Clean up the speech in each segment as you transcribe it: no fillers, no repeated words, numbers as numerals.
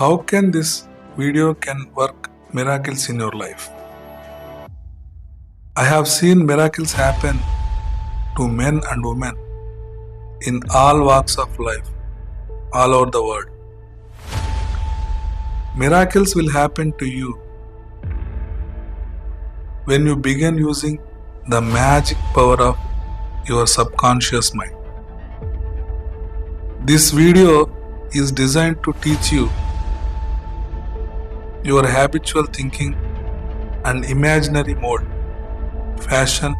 how can this video can work miracles in your life? I have seen miracles happen to men and women in all walks of life, all over the world. Miracles will happen to you when you begin using the magic power of your subconscious mind. This video is designed to teach you your habitual thinking and imaginary mode, fashion,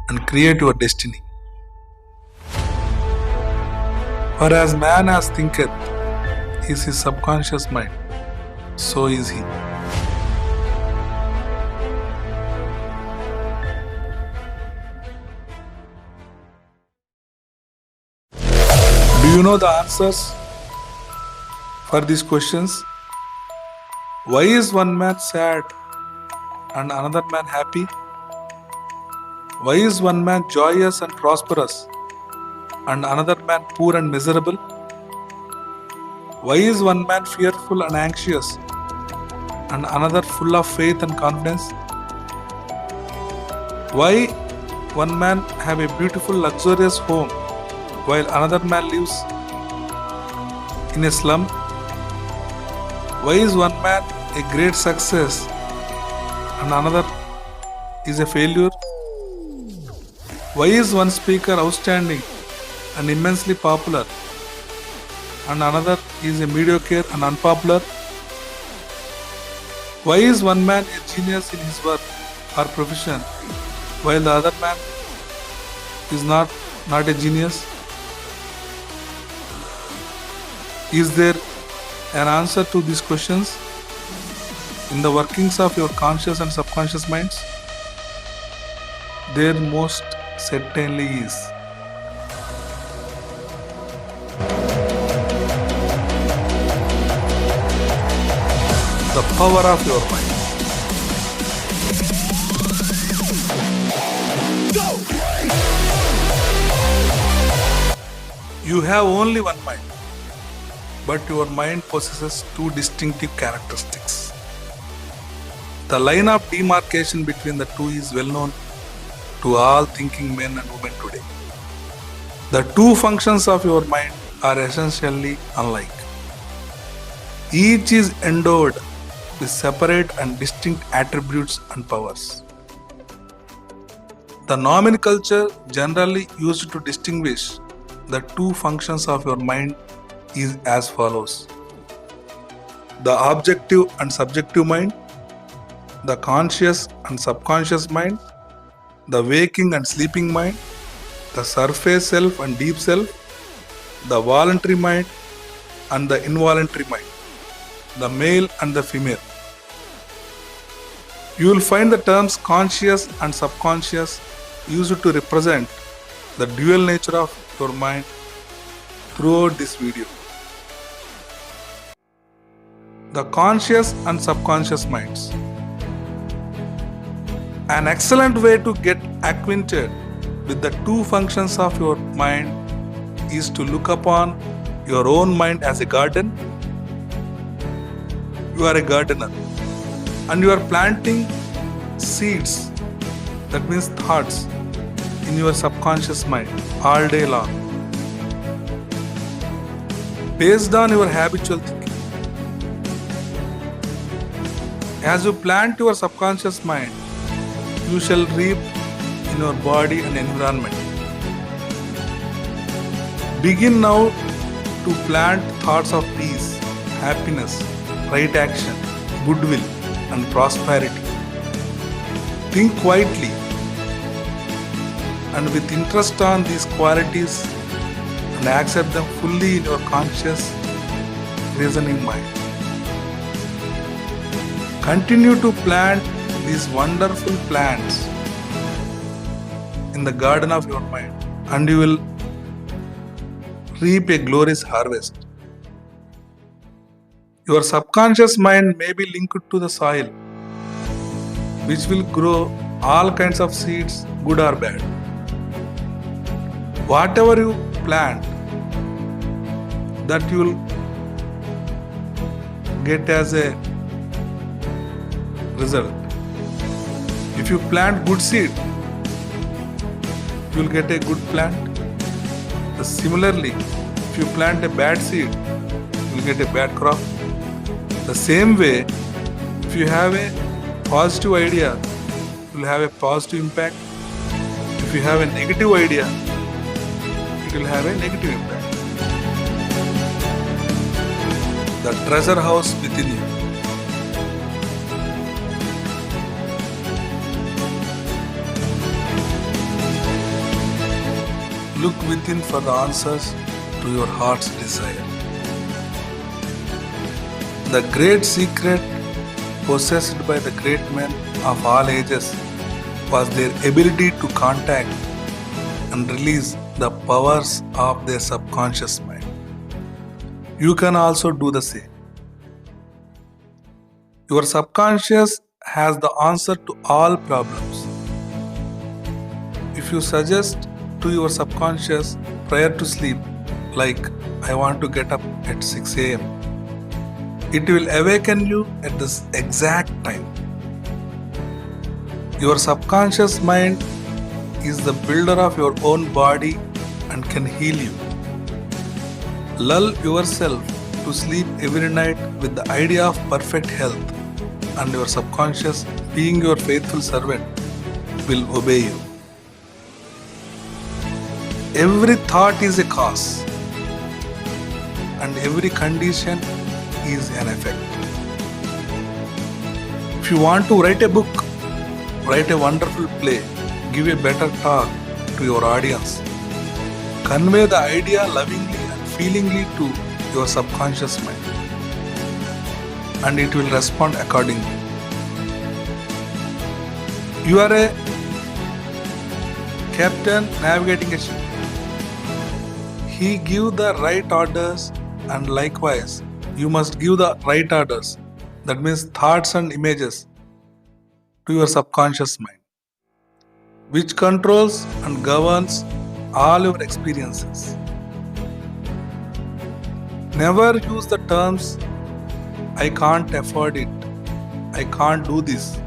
and create your destiny. For as man as thinketh is his subconscious mind, so is he. Do you know the answers for these questions? Why is one man sad and another man happy? Why is one man joyous and prosperous and another man poor and miserable? Why is one man fearful and anxious and another full of faith and confidence? Why one man have a beautiful luxurious home while another man lives in a slum? Why is one man a great success and another is a failure? Why is one speaker outstanding and immensely popular and another is a mediocre and unpopular? Why is one man a genius in his work or profession while the other man is not a genius? Is there an answer to these questions in the workings of your conscious and subconscious minds? There most certainly is. The power of your mind. You have only one mind, but your mind possesses two distinctive characteristics. The line of demarcation between the two is well known to all thinking men and women today. The two functions of your mind are essentially unlike. Each is endowed with separate and distinct attributes and powers. The nomenclature generally used to distinguish the two functions of your mind is as follows: the objective and subjective mind, the conscious and subconscious mind, the waking and sleeping mind, the surface self and deep self, the voluntary mind and the involuntary mind, the male and the female. You will find the terms conscious and subconscious used to represent the dual nature of your mind throughout this video. The conscious and subconscious minds. An excellent way to get acquainted with the two functions of your mind is to look upon your own mind as a garden. You are a gardener and you are planting seeds, that means thoughts, in your subconscious mind all day long based on your habitual thinking. As you plant your subconscious mind, you shall reap in your body and environment. Begin now to plant thoughts of peace, happiness, right action, goodwill, and prosperity. Think quietly and with interest on these qualities and accept them fully in your conscious, reasoning mind. Continue to plant these wonderful plants in the garden of your mind and you will reap a glorious harvest. Your subconscious mind may be linked to the soil, which will grow all kinds of seeds, good or bad. Whatever you plant, that you will get as a result. If you plant good seed, you will get a good plant. Similarly, if you plant a bad seed, you will get a bad crop. The same way, if you have a positive idea, you will have a positive impact. If you have a negative idea, it will have a negative impact. The treasure house within you. Look within for the answers to your heart's desire. The great secret possessed by the great men of all ages was their ability to contact and release the powers of their subconscious mind. You can also do the same. Your subconscious has the answer to all problems. If you suggest to your subconscious prior to sleep, like, I want to get up at 6 a.m., it will awaken you at this exact time. Your subconscious mind is the builder of your own body and can heal you. Lull yourself to sleep every night with the idea of perfect health, and your subconscious, being your faithful servant, will obey you. Every thought is a cause, and every condition is an effect. If you want to write a book, write a wonderful play, give a better talk to your audience, convey the idea lovingly and feelingly to your subconscious mind, and it will respond accordingly. You are a captain navigating a ship. He gives the right orders, and likewise, you must give the right orders, that means thoughts and images, to your subconscious mind, which controls and governs all your experiences. Never use the terms, I can't afford it, I can't do this.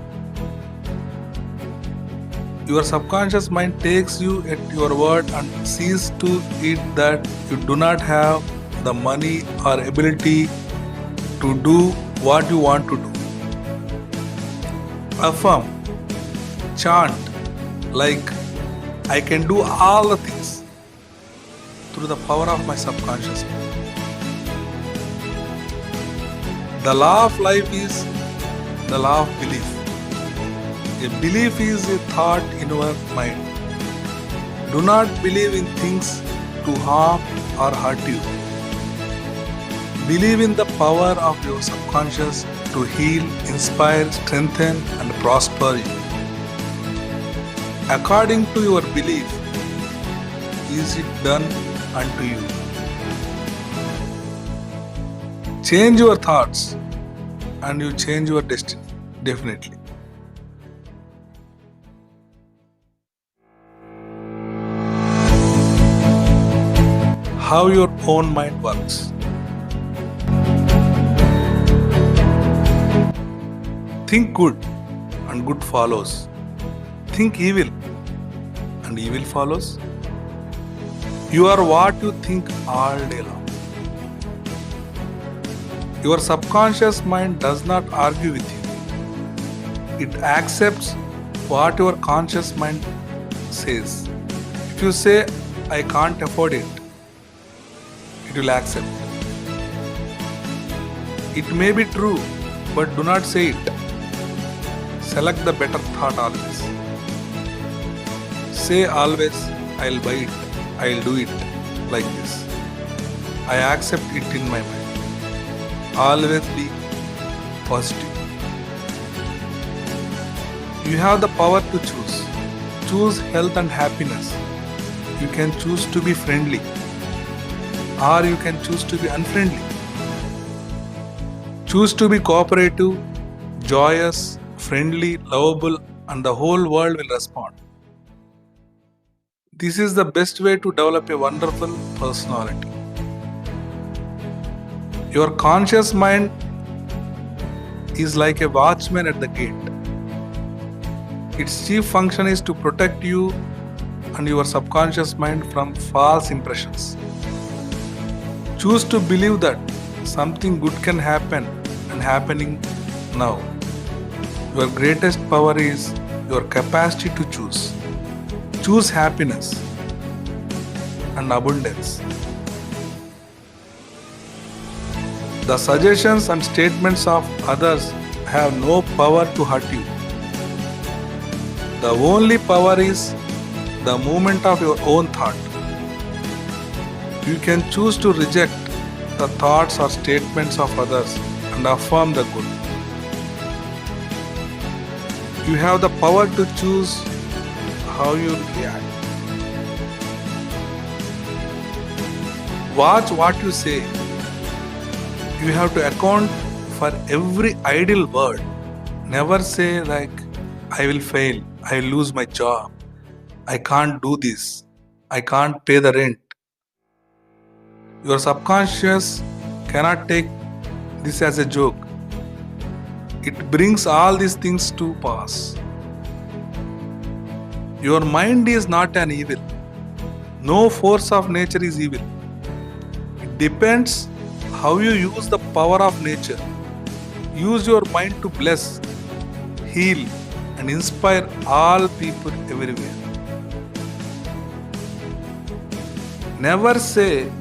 Your subconscious mind takes you at your word and sees to it that you do not have the money or ability to do what you want to do. Affirm, chant, like, I can do all the things through the power of my subconscious mind. The law of life is the law of belief. A belief is a thought in your mind. Do not believe in things to harm or hurt you. Believe in the power of your subconscious to heal, inspire, strengthen, and prosper you. According to your belief, is it done unto you. Change your thoughts and you change your destiny, definitely. How your own mind works. Think good and good follows. Think evil and evil follows. You are what you think all day long. Your subconscious mind does not argue with you. It accepts what your conscious mind says. If you say, I can't afford it, it will accept. It may be true, but do not say it. Select the better thought always. Say always, I'll buy it, I'll do it, like this. I accept it in my mind. Always be positive. You have the power to choose. Choose health and happiness. You can choose to be friendly, or you can choose to be unfriendly. Choose to be cooperative, joyous, friendly, lovable, and the whole world will respond. This is the best way to develop a wonderful personality. Your conscious mind is like a watchman at the gate. Its chief function is to protect you and your subconscious mind from false impressions. Choose to believe that something good can happen and happening now. Your greatest power is your capacity to choose. Choose happiness and abundance. The suggestions and statements of others have no power to hurt you. The only power is the movement of your own thought. You can choose to reject the thoughts or statements of others and affirm the good. You have the power to choose how you react. Watch what you say. You have to account for every idle word. Never say like, I will fail, I will lose my job, I can't do this, I can't pay the rent. Your subconscious cannot take this as a joke. It brings all these things to pass. Your mind is not an evil. No force of nature is evil. It depends how you use the power of nature. Use your mind to bless, heal, and inspire all people everywhere. Never say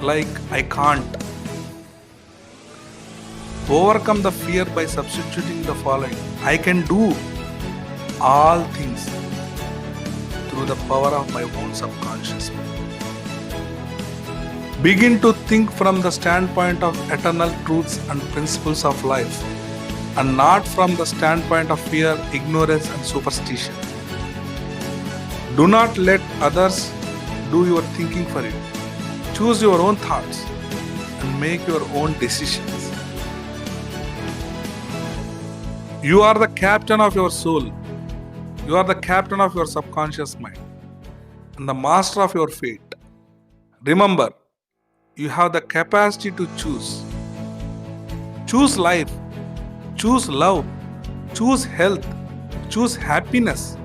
like I can't. Overcome the fear by substituting the following: I can do all things through the power of my own subconscious mind. Begin to think from the standpoint of eternal truths and principles of life, and not from the standpoint of fear, ignorance, and superstition. Do not let others do your thinking for you. Choose your own thoughts and make your own decisions. You are the captain of your soul. You are the captain of your subconscious mind and the master of your fate. Remember, you have the capacity to choose. Choose life. Choose love. Choose health. Choose happiness.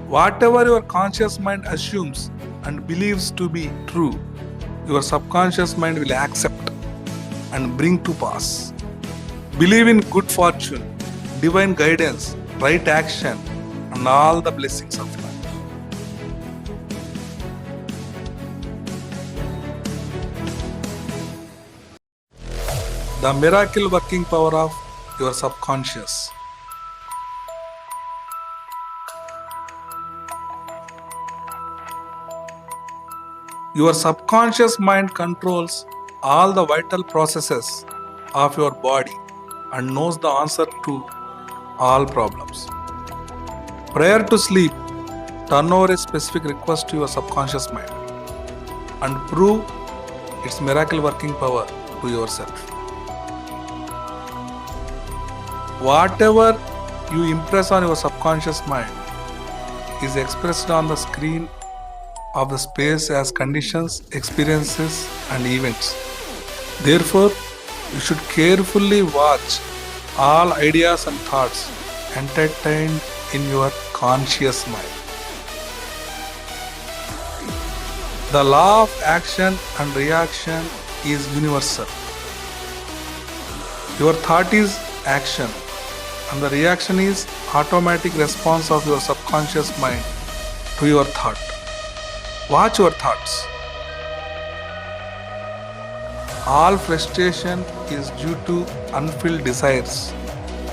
Whatever your conscious mind assumes and believes to be true, your subconscious mind will accept and bring to pass. Believe in good fortune, divine guidance, right action, and all the blessings of life. The miracle working power of your subconscious. Your subconscious mind controls all the vital processes of your body and knows the answer to all problems. Prior to sleep, turn over a specific request to your subconscious mind and prove its miracle working power to yourself. Whatever you impress on your subconscious mind is expressed on the screen of the space as conditions, experiences, and events. Therefore, you should carefully watch all ideas and thoughts entertained in your conscious mind. The law of action and reaction is universal. Your thought is action, and the reaction is automatic response of your subconscious mind to your thought. Watch your thoughts. All frustration is due to unfulfilled desires.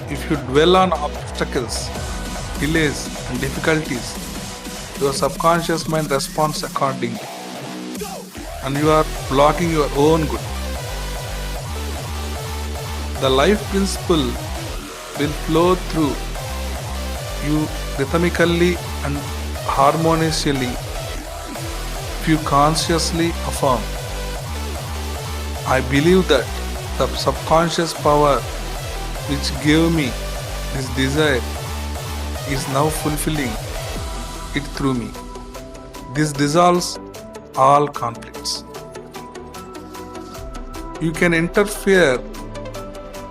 If you dwell on obstacles, delays, and difficulties, your subconscious mind responds accordingly, and you are blocking your own good. The life principle will flow through you rhythmically and harmoniously if you consciously affirm, I believe that the subconscious power which gave me this desire is now fulfilling it through me. This dissolves all conflicts. You can interfere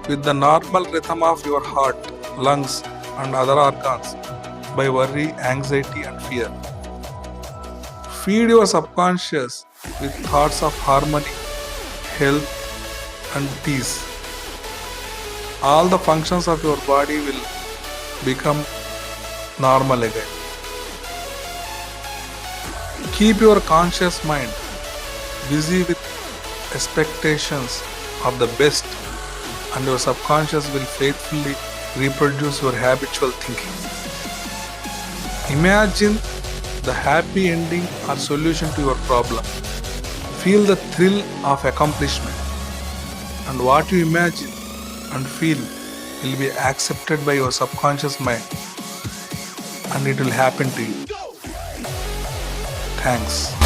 with the normal rhythm of your heart, lungs, and other organs by worry, anxiety, and fear. Feed your subconscious with thoughts of harmony, health, and peace. All the functions of your body will become normal again. Keep your conscious mind busy with expectations of the best, and your subconscious will faithfully reproduce your habitual thinking. Imagine the happy ending or solution to your problem. Feel the thrill of accomplishment, and what you imagine and feel will be accepted by your subconscious mind, and it will happen to you. Thanks.